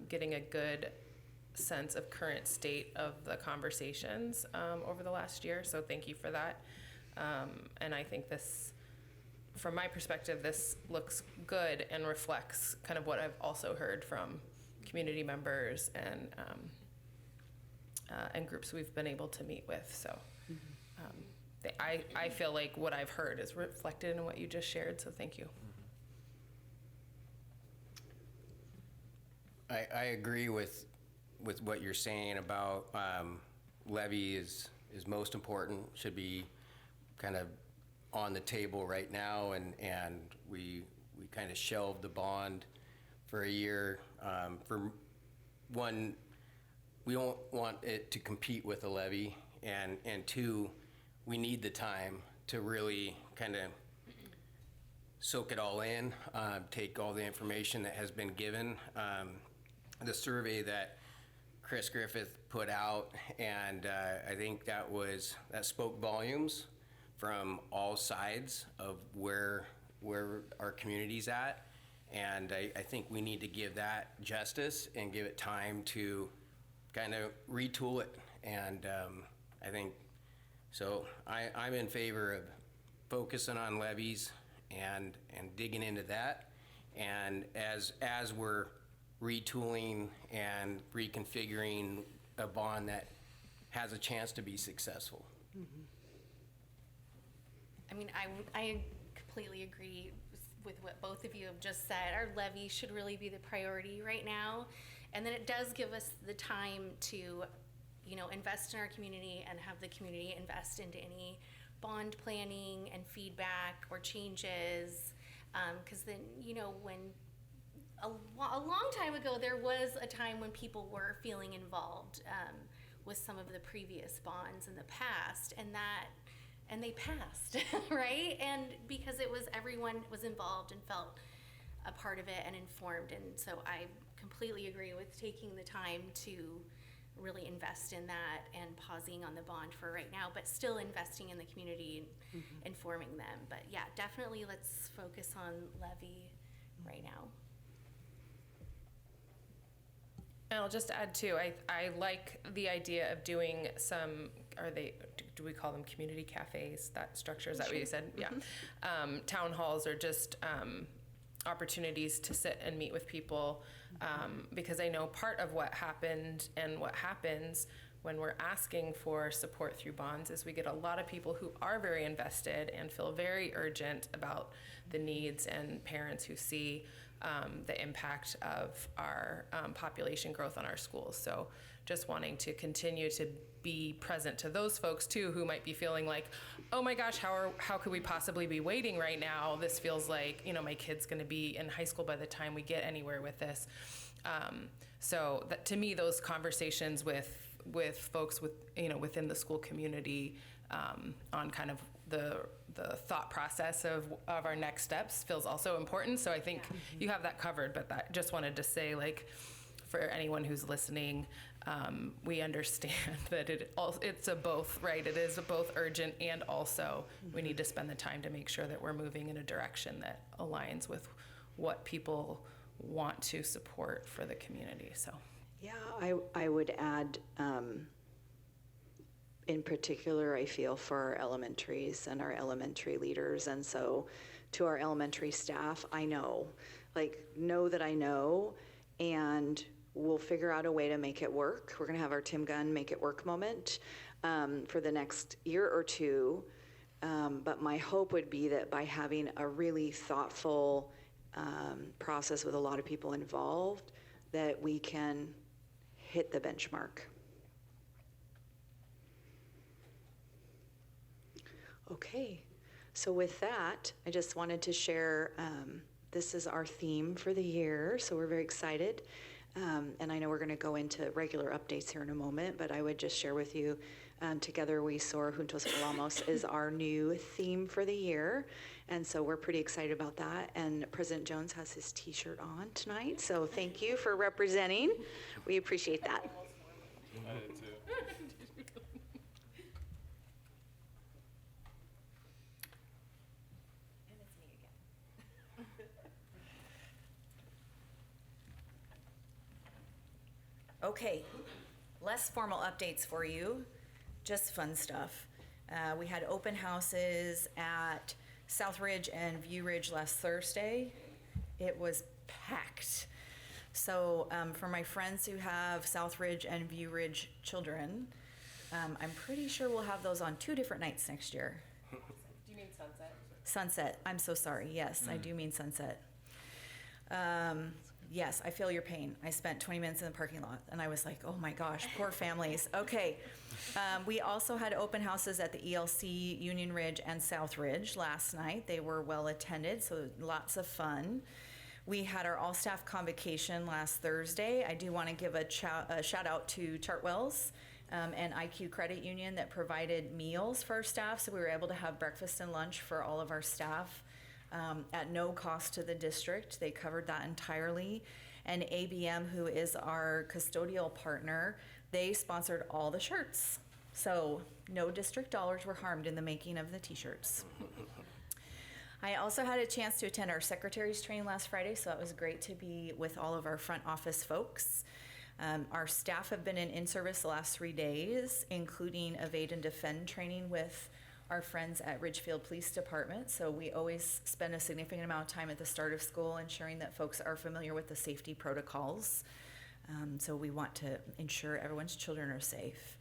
Speaker 3: getting a good sense of current state of the conversations over the last year, so thank you for that. And I think this, from my perspective, this looks good and reflects kind of what I've also heard from community members and groups we've been able to meet with. So I feel like what I've heard is reflected in what you just shared, so thank you.
Speaker 4: I agree with what you're saying about levy is most important, should be kind of on the table right now, and we kind of shelved the bond for a year. For one, we don't want it to compete with a levy, and two, we need the time to really kind of soak it all in, take all the information that has been given. The survey that Chris Griffith put out, and I think that spoke volumes from all sides of where our community's at, and I think we need to give that justice and give it time to kind of retool it, and I think so. I'm in favor of focusing on levies and digging into that, and as we're retooling and reconfiguring a bond that has a chance to be successful.
Speaker 2: Mm-hmm. I mean, I completely agree with what both of you have just said. Our levy should really be the priority right now, and then it does give us the time to, invest in our community and have the community invest into any bond planning and feedback or changes, because then, when a long time ago, there was a time when people were feeling involved with some of the previous bonds in the past, and they passed, right? And because everyone was involved and felt a part of it and informed, and so I completely agree with taking the time to really invest in that and pausing on the bond for right now, but still investing in the community and informing them. But yeah, definitely let's focus on levy right now.
Speaker 3: And I'll just add too, I like the idea of doing some, do we call them community cafes? That structure, is that what you said? Yeah. Town halls or just opportunities to sit and meet with people, because I know part of what happened and what happens when we're asking for support through bonds is we get a lot of people who are very invested and feel very urgent about the needs, and parents who see the impact of our population growth on our schools. So just wanting to continue to be present to those folks too, who might be feeling like, oh my gosh, how could we possibly be waiting right now? This feels like, my kid's gonna be in high school by the time we get anywhere with this. So that, to me, those conversations with folks within the school community on kind of the thought process of our next steps feels also important. So I think you have that covered, but that just wanted to say, like, for anyone who's listening, we understand that it's a both, right? It is a both urgent, and also we need to spend the time to make sure that we're moving in a direction that aligns with what people want to support for the community. So
Speaker 6: Yeah, I would add, in particular, I feel for our elementaries and our elementary leaders. And so to our elementary staff, I know that I know, and we'll figure out a way to make it work. We're gonna have our Tim Gunn Make It Work moment for the next year or two. But my hope would be that by having a really thoughtful process with a lot of people involved, that we can hit the benchmark. Okay, so with that, I just wanted to share, this is our theme for the year, so we're very excited. And I know we're gonna go into regular updates here in a moment, but I would just share with you, Together We Soar Juntos Volamos is our new theme for the year. And so we're pretty excited about that. And President Jones has his t-shirt on tonight, so thank you for representing. We appreciate that.
Speaker 1: I did too.
Speaker 5: Okay, less formal updates for you, just fun stuff. We had open houses at South Ridge and View Ridge last Thursday. It was packed. So for my friends who have South Ridge and View Ridge children, I'm pretty sure we'll have those on 2 different nights next year.
Speaker 3: do you mean Sunset?
Speaker 5: Sunset, I'm so sorry. Yes, I do mean Sunset. Yes, I feel your pain. I spent 20 minutes in the parking lot and I was like, oh my gosh, poor families. Okay. We also had open houses at the ELC, Union Ridge, and South Ridge last night. They were well attended, so lots of fun. We had our all-staff convocation last Thursday. I do want to give a shout out to Chartwells and IQ Credit Union that provided meals for our staff, so we were able to have breakfast and lunch for all of our staff. At no cost to the district. They covered that entirely. And ABM, who is our custodial partner, they sponsored all the shirts. So no district dollars were harmed in the making of the t-shirts. I also had a chance to attend our secretaries training last Friday, so it was great to be with all of our front office folks. Our staff have been in-service the last 3 days, including evade and defend training with our friends at Ridgefield Police Department. So we always spend a significant amount of time at the start of school ensuring that folks are familiar with the safety protocols. So we want to ensure everyone's children are safe.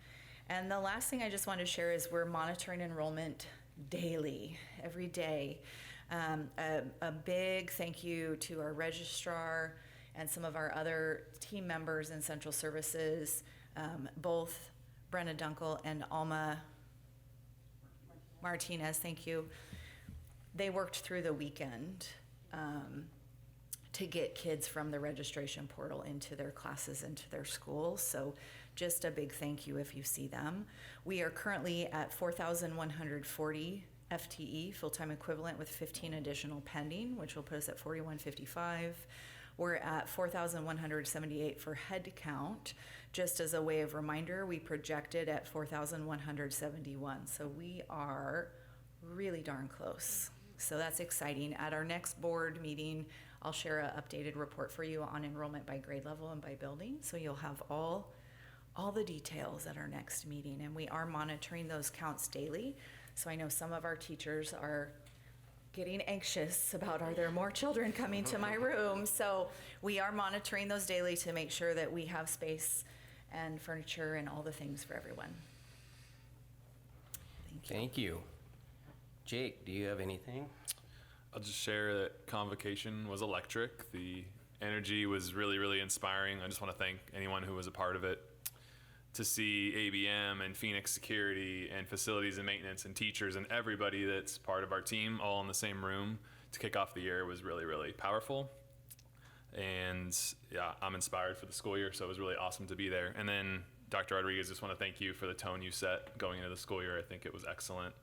Speaker 5: And the last thing I just want to share is we're monitoring enrollment daily, every day. A big thank you to our registrar and some of our other team members in Central Services, both Brenna Dunkel and Alma Martinez, thank you. They worked through the weekend to get kids from the registration portal into their classes, into their schools. So just a big thank you if you see them. We are currently at 4,140 FTE, full-time equivalent, with 15 additional pending, which will put us at 4,155. We're at 4,178 for head count. Just as a way of reminder, we projected at 4,171. So we are really darn close. So that's exciting. At our next board meeting, I'll share an updated report for you on enrollment by grade level and by building. So you'll have all the details at our next meeting. And we are monitoring those counts daily. So I know some of our teachers are getting anxious about, are there more children coming to my room? So we are monitoring those daily to make sure that we have space and furniture and all the things for everyone. Thank you.
Speaker 4: Thank you. Jake, do you have anything?
Speaker 1: I'll just share that convocation was electric. The energy was really, really inspiring. I just want to thank anyone who was a part of it. To see ABM and Phoenix Security and facilities and maintenance and teachers and everybody that's part of our team all in the same room to kick off the year was really, really powerful. And yeah, I'm inspired for the school year, so it was really awesome to be there. And then Dr. Rodriguez, just want to thank you for the tone you set going into the school year. I think it was excellent.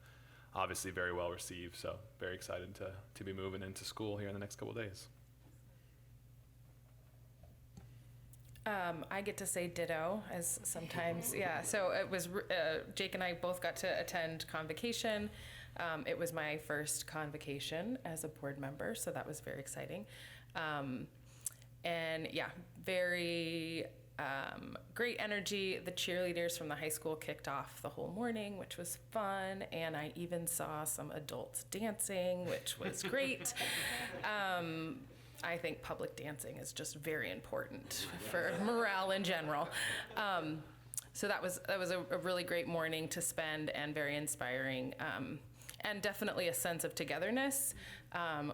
Speaker 1: Obviously very well received, so very excited to be moving into school here in the next couple of days.
Speaker 3: I get to say ditto, as sometimes, yeah. So it was, Jake and I both got to attend convocation. It was my first convocation as a board member, so that was very exciting. And yeah, very great energy. The cheerleaders from the high school kicked off the whole morning, which was fun. And I even saw some adults dancing, which was great. I think public dancing is just very important for morale in general. So that was a really great morning to spend and very inspiring, and definitely a sense of togetherness,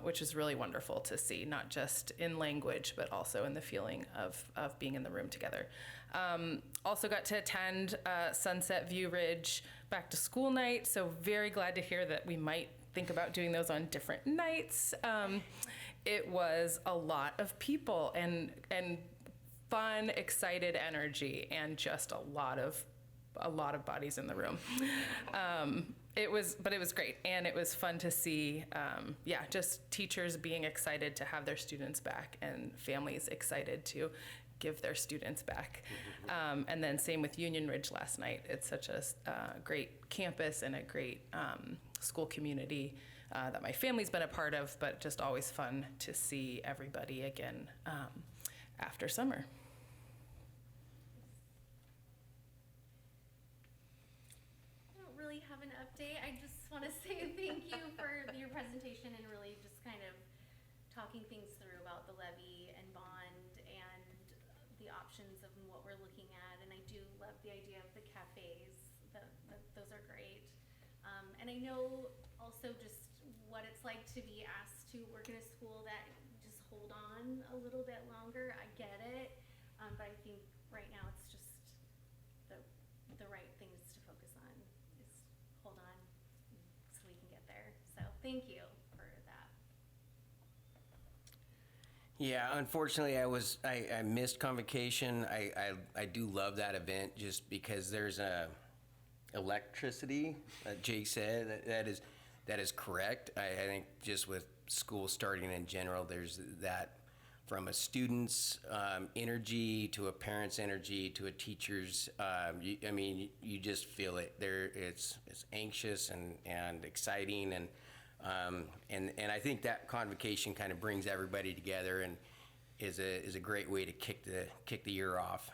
Speaker 3: which is really wonderful to see, not just in language, but also in the feeling of being in the room together. Also got to attend Sunset View Ridge back to school night, so very glad to hear that we might think about doing those on different nights. It was a lot of people and fun, excited energy, and just a lot of bodies in the room. It was great, and it was fun to see, just teachers being excited to have their students back and families excited to give their students back. And then same with Union Ridge last night. It's such a great campus and a great school community that my family's been a part of, but just always fun to see everybody again after summer.
Speaker 2: I don't really have an update. I just want to say thank you for your presentation and really just kind of talking things through about the levy and bond and the options of what we're looking at. And I do love the idea of the cafes. Those are great. And I know also just what it's like to be asked to work in a school that just hold on a little bit longer. I get it. But I think right now it's just the right things to focus on is hold on so we can get there. So thank you for that.
Speaker 4: Yeah, unfortunately, I missed convocation. I do love that event just because there's electricity. Jake said that is correct. I think just with school starting in general, there's that from a student's energy to a parent's energy to a teacher's. You just feel it. It's anxious and exciting, and I think that convocation kind of brings everybody together and is a great way to kick the year off.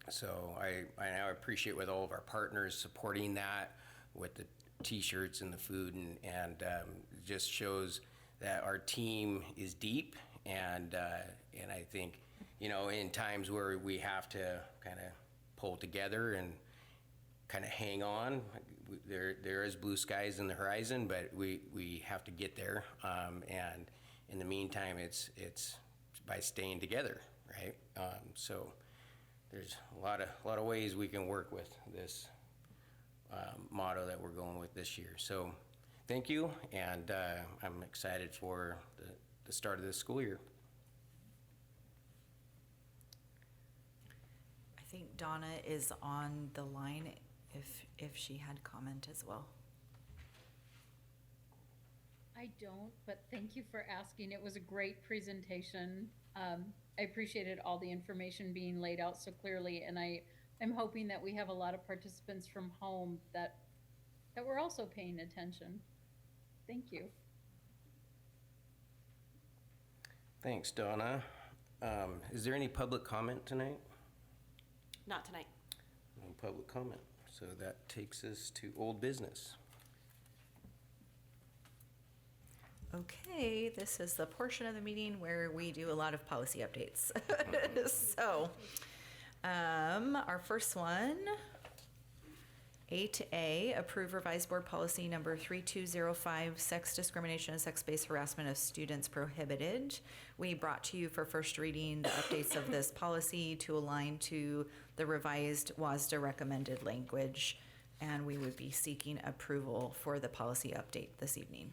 Speaker 4: So I appreciate with all of our partners supporting that with the T-shirts and the food, and it just shows that our team is deep, and I think, in times where we have to kind of pull together and kind of hang on, there is blue skies in the horizon, but we have to get there, and in the meantime, it's by staying together, right? So there's a lot of ways we can work with this motto that we're going with this year. So thank you, and I'm excited for the start of this school year.
Speaker 5: I think Donna is on the line if she had comment as well.
Speaker 7: I don't, but thank you for asking. It was a great presentation. I appreciated all the information being laid out so clearly, and I'm hoping that we have a lot of participants from home that were also paying attention. Thank you.
Speaker 4: Thanks, Donna. Is there any public comment tonight?
Speaker 8: Not tonight.
Speaker 4: No public comment. So that takes us to old business.
Speaker 5: Okay, this is the portion of the meeting where we do a lot of policy updates. So, our first one, 8A, approve revised board policy number 3205, sex discrimination and sex-based harassment of students prohibited. We brought to you for first reading the updates of this policy to align to the revised WASDA recommended language, and we would be seeking approval for the policy update this evening.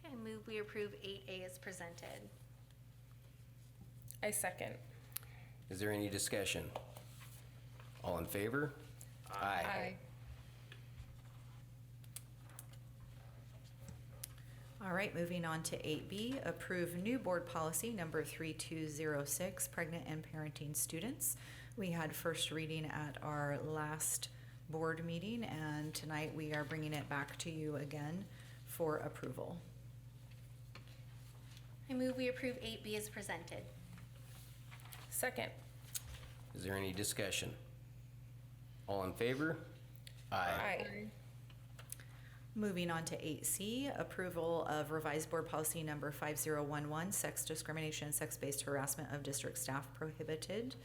Speaker 2: I move we approve 8A as presented.
Speaker 3: I second.
Speaker 4: Is there any discussion? All in favor? Aye.
Speaker 5: All right, moving on to 8B, approve new board policy number 3206, pregnant and parenting students. We had first reading at our last board meeting, and tonight we are bringing it back to you again for approval.
Speaker 2: I move we approve 8B as presented.
Speaker 3: Second.
Speaker 4: Is there any discussion? All in favor?
Speaker 3: Aye.
Speaker 5: Moving on to 8C, approval of revised board policy number 5011, sex discrimination and sex-based harassment of district staff prohibited.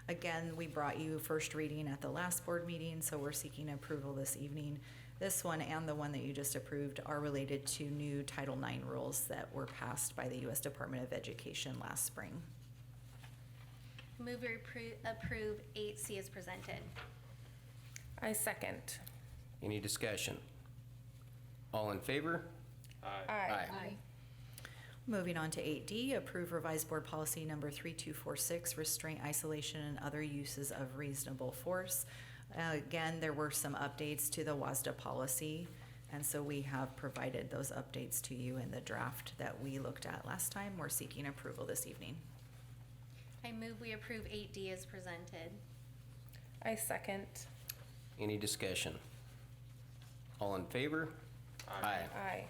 Speaker 5: Again, we brought you first reading at the last board meeting, so we're seeking approval this evening. This one and the one that you just approved are related to new Title IX rules that were passed by the U.S. Department of Education last spring.
Speaker 2: I move we approve 8C as presented.
Speaker 3: I second.
Speaker 4: Any discussion? All in favor?
Speaker 3: Aye.
Speaker 5: Moving on to 8D, approve revised board policy number 3246, restraint, isolation, and other uses of reasonable force. Again, there were some updates to the WASDA policy, and so we have provided those updates to you in the draft that we looked at last time. We're seeking approval this evening.
Speaker 2: I move we approve 8D as presented.
Speaker 3: I second.
Speaker 4: Any discussion? All in favor?
Speaker 3: Aye.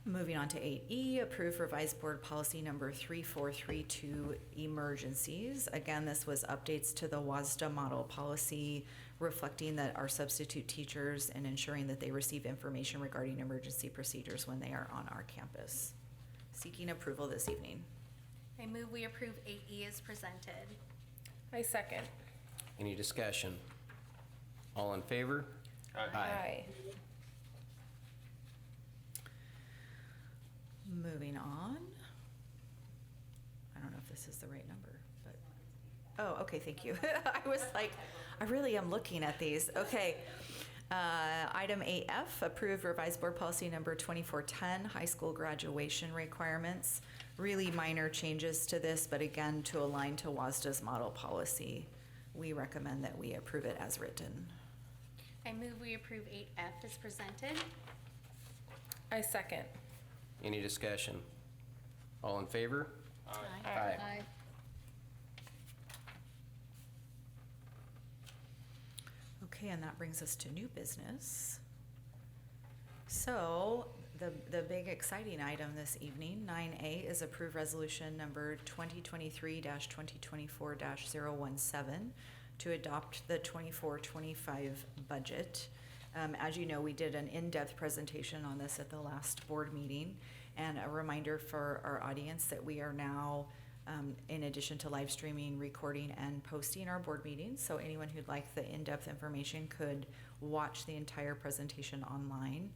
Speaker 5: Moving on to 8E, approve revised board policy number 3432, emergencies. Again, this was updates to the WASDA model policy reflecting that our substitute teachers and ensuring that they receive information regarding emergency procedures when they are on our campus. Seeking approval this evening.
Speaker 2: I move we approve 8E as presented.
Speaker 3: I second.
Speaker 4: Any discussion? All in favor?
Speaker 3: Aye.
Speaker 5: Moving on. I don't know if this is the right number, but, oh, okay, thank you. I was like, I really am looking at these. Okay. Item 8F, approve revised board policy number 2410, high school graduation requirements. Really minor changes to this, but again, to align to WASDA's model policy. We recommend that we approve it as written.
Speaker 2: I move we approve 8F as presented.
Speaker 3: I second.
Speaker 4: Any discussion? All in favor? Aye.
Speaker 5: Okay, and that brings us to new business. So, the big exciting item this evening, 9A, is approve resolution number 2023-2024-017 to adopt the 24-25 budget. As you know, we did an in-depth presentation on this at the last board meeting, and a reminder for our audience that we are now, in addition to live streaming, recording, and posting our board meetings. So anyone who'd like the in-depth information could watch the entire presentation online.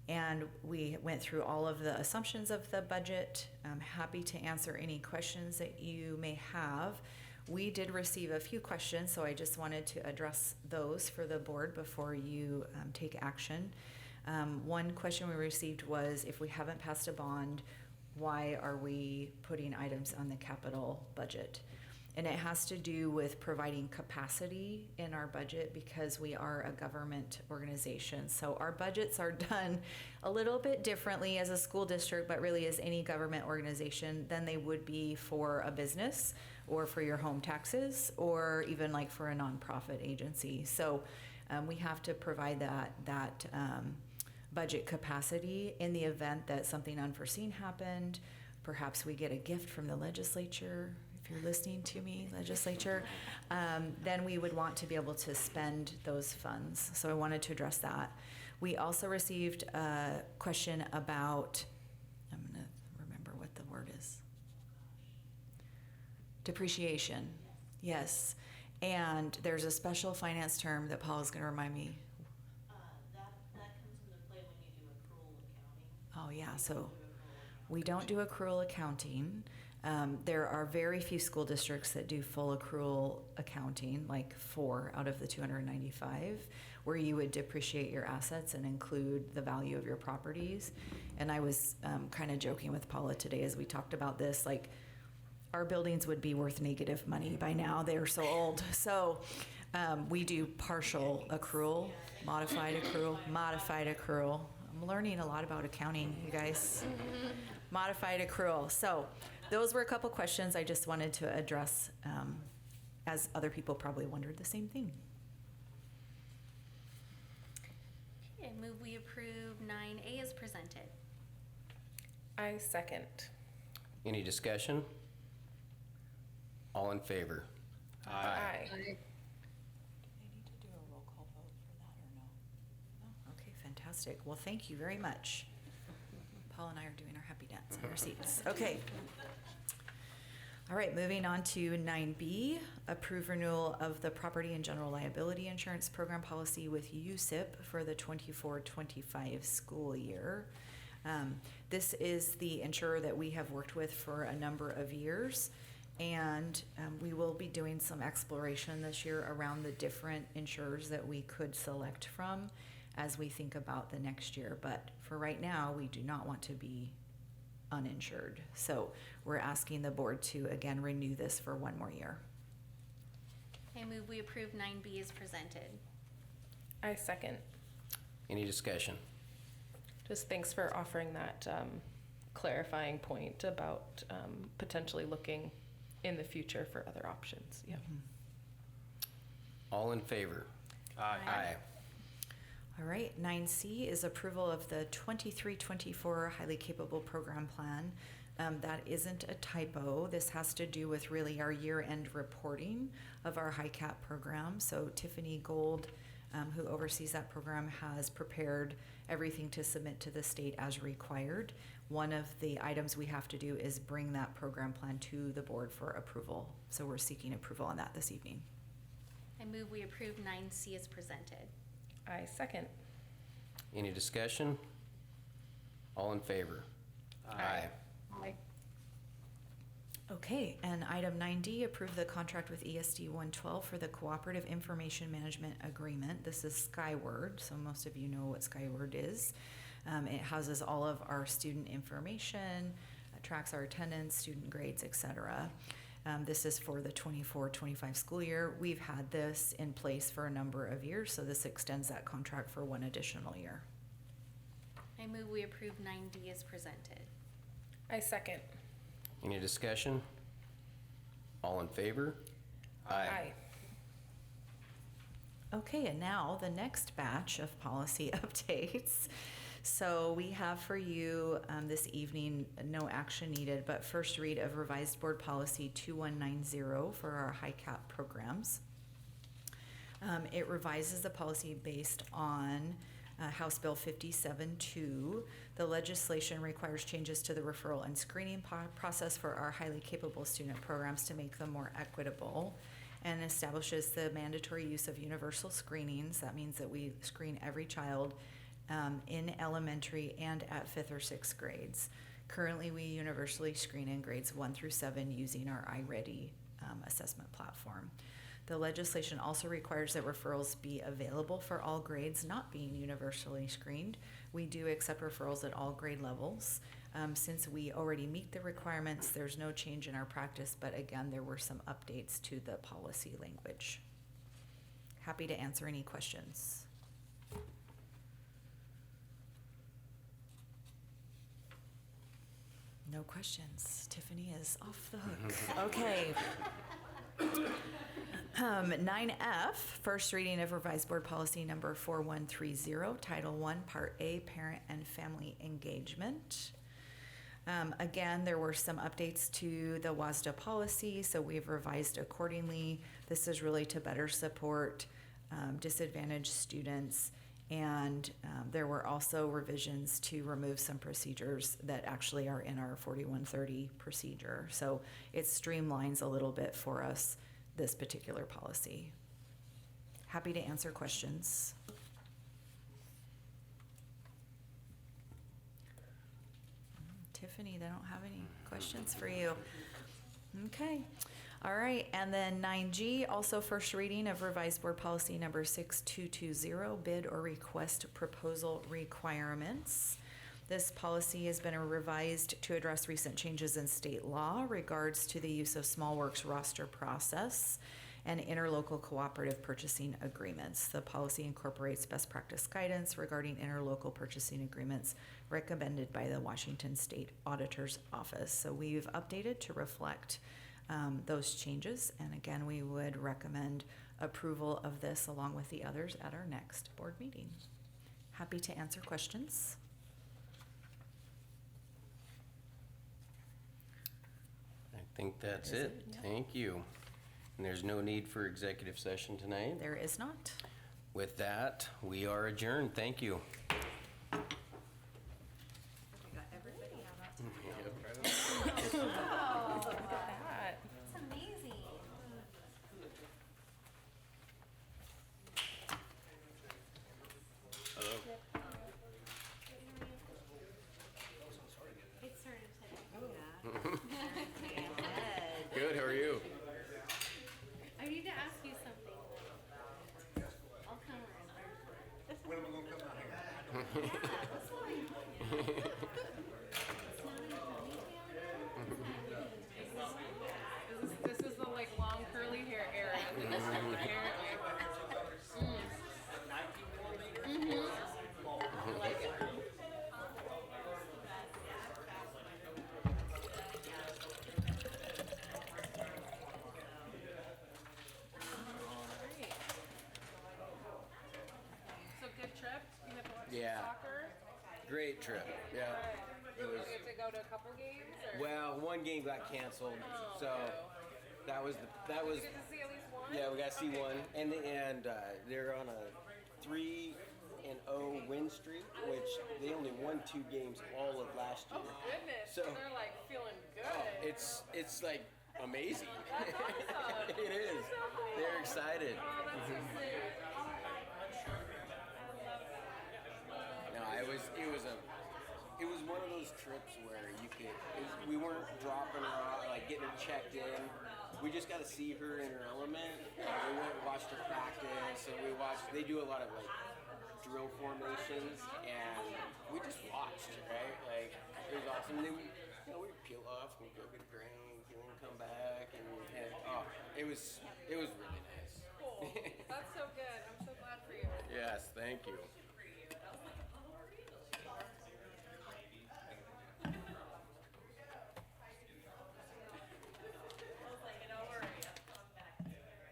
Speaker 5: And we went through all of the assumptions of the budget. I'm happy to answer any questions that you may have. We did receive a few questions, so I just wanted to address those for the board before you take action. One question we received was, if we haven't passed a bond, why are we putting items on the capital budget? And it has to do with providing capacity in our budget because we are a government organization. So our budgets are done a little bit differently as a school district, but really as any government organization than they would be for a business or for your home taxes or even like for a nonprofit agency. So we have to provide that budget capacity in the event that something unforeseen happened. Perhaps we get a gift from the legislature, if you're listening to me, legislature, then we would want to be able to spend those funds. So I wanted to address that. We also received a question about, I'm going to remember what the word is. Depreciation. Yes. And there's a special finance term that Paul is going to remind me.
Speaker 9: That comes into play when you do accrual accounting.
Speaker 5: Oh, yeah. So we don't do accrual accounting. There are very few school districts that do full accrual accounting, like 4 out of the 295, where you would depreciate your assets and include the value of your properties. And I was kind of joking with Paula today as we talked about this, like, our buildings would be worth negative money by now. They're so old. So we do partial accrual, modified accrual. I'm learning a lot about accounting, you guys. Modified accrual. So those were a couple questions I just wanted to address, as other people probably wondered the same thing.
Speaker 2: Okay, I move we approve 9A as presented.
Speaker 3: I second.
Speaker 4: Any discussion? All in favor?
Speaker 3: Aye.
Speaker 7: I,
Speaker 5: They need to do a roll call vote for that or no? No? Okay, fantastic. Well, thank you very much. Paul and I are doing our happy dance in our seats. Okay. All right, moving on to 9B, approve renewal of the property and general liability insurance program policy with USIP for the 24-25 school year. This is the insurer that we have worked with for a number of years. And we will be doing some exploration this year around the different insurers that we could select from as we think about the next year. But for right now, we do not want to be uninsured. So we're asking the board to, again, renew this for 1 more year.
Speaker 2: I move we approve 9B as presented.
Speaker 3: I second.
Speaker 4: Any discussion?
Speaker 3: Just thanks for offering that clarifying point about potentially looking in the future for other options. Yeah.
Speaker 4: All in favor? Aye.
Speaker 5: All right, 9C is approval of the 23-24 highly capable program plan. That isn't a typo. This has to do with really our year-end reporting of our high cap program. So Tiffany Gold, who oversees that program, has prepared everything to submit to the state as required. One of the items we have to do is bring that program plan to the board for approval. So we're seeking approval on that this evening.
Speaker 2: I move we approve 9C as presented.
Speaker 3: I second.
Speaker 4: Any discussion? All in favor? Aye.
Speaker 5: Okay, and item 9D, approve the contract with ESD 112 for the Cooperative Information Management Agreement. This is Skyward, so most of you know what Skyward is. It houses all of our student information, tracks our attendance, student grades, etc. This is for the 24-25 school year. We've had this in place for a number of years, so this extends that contract for 1 additional year.
Speaker 2: I move we approve 9D as presented.
Speaker 3: I second.
Speaker 4: Any discussion? All in favor?
Speaker 3: Aye.
Speaker 5: Okay, and now the next batch of policy updates. So we have for you this evening, no action needed, but first read of revised board policy 2190 for our high cap programs. It revises the policy based on House Bill 57-2. The legislation requires changes to the referral and screening process for our highly capable student programs to make them more equitable, and establishes the mandatory use of universal screenings. That means that we screen every child in elementary and at 5th or 6th grades. Currently, we universally screen in grades 1 through 7 using our iReady assessment platform. The legislation also requires that referrals be available for all grades not being universally screened. We do accept referrals at all grade levels. Since we already meet the requirements, there's no change in our practice, but again, there were some updates to the policy language. Happy to answer any questions. No questions. Tiffany is off the hook. Okay. 9F, first reading of revised board policy number 4130, Title I, Part A, Parent and Family Engagement. Again, there were some updates to the WASDA policy, so we've revised accordingly. This is really to better support disadvantaged students, and there were also revisions to remove some procedures that actually are in our 4130 procedure. So it streamlines a little bit for us, this particular policy. Happy to answer questions. Tiffany, they don't have any questions for you. Okay. All right. And then 9G, also first reading of revised board policy number 6220, bid or request proposal requirements. This policy has been revised to address recent changes in state law regards to the use of small works roster process and interlocal cooperative purchasing agreements. The policy incorporates best practice guidance regarding interlocal purchasing agreements recommended by the Washington State Auditor's Office. So we've updated to reflect those changes. And again, we would recommend approval of this along with the others at our next board meeting. Happy to answer questions.
Speaker 4: I think that's
Speaker 5: Is
Speaker 4: it.
Speaker 5: it? Yeah.
Speaker 4: Thank you. And there's no need for executive session tonight.
Speaker 5: There is not.
Speaker 4: With that, we are adjourned. Thank you.
Speaker 2: It's amazing.
Speaker 1: Hello.
Speaker 2: It started today.
Speaker 4: Good, how are you?
Speaker 2: I need to ask you something. I'll come around. When am I gonna come out here? Yeah, what's going on? It's not in ponytail.
Speaker 3: This is the like long curly hair era. Apparently. I like it. So good trip? You had to watch
Speaker 4: Yeah.
Speaker 3: soccer?
Speaker 4: Great trip. Yeah. It was,
Speaker 3: You get to go to a couple games? Or?
Speaker 4: well, one game got canceled, so
Speaker 3: no.
Speaker 4: that was
Speaker 3: You get to see at least one?
Speaker 4: yeah, we got to see one, and they're on a 3-0 win streak, which they only won 2 games all of last year.
Speaker 3: Oh goodness.
Speaker 4: So-
Speaker 3: They're like feeling good.
Speaker 4: Oh, it's like amazing.
Speaker 3: That's awesome.
Speaker 4: It is. They're excited.
Speaker 3: Oh, that's so sweet.
Speaker 4: No, it was one of those trips where we weren't dropping her off, like getting her checked in. We just got to see her in her element. We went and watched her practice, and they do a lot of like drill formations, and we just watched, right? Like, it was awesome. And then we'd peel off and go get a drink, and then come back, and it was really nice.
Speaker 3: Cool. That's so good. I'm so glad for you.
Speaker 4: Yes, thank you.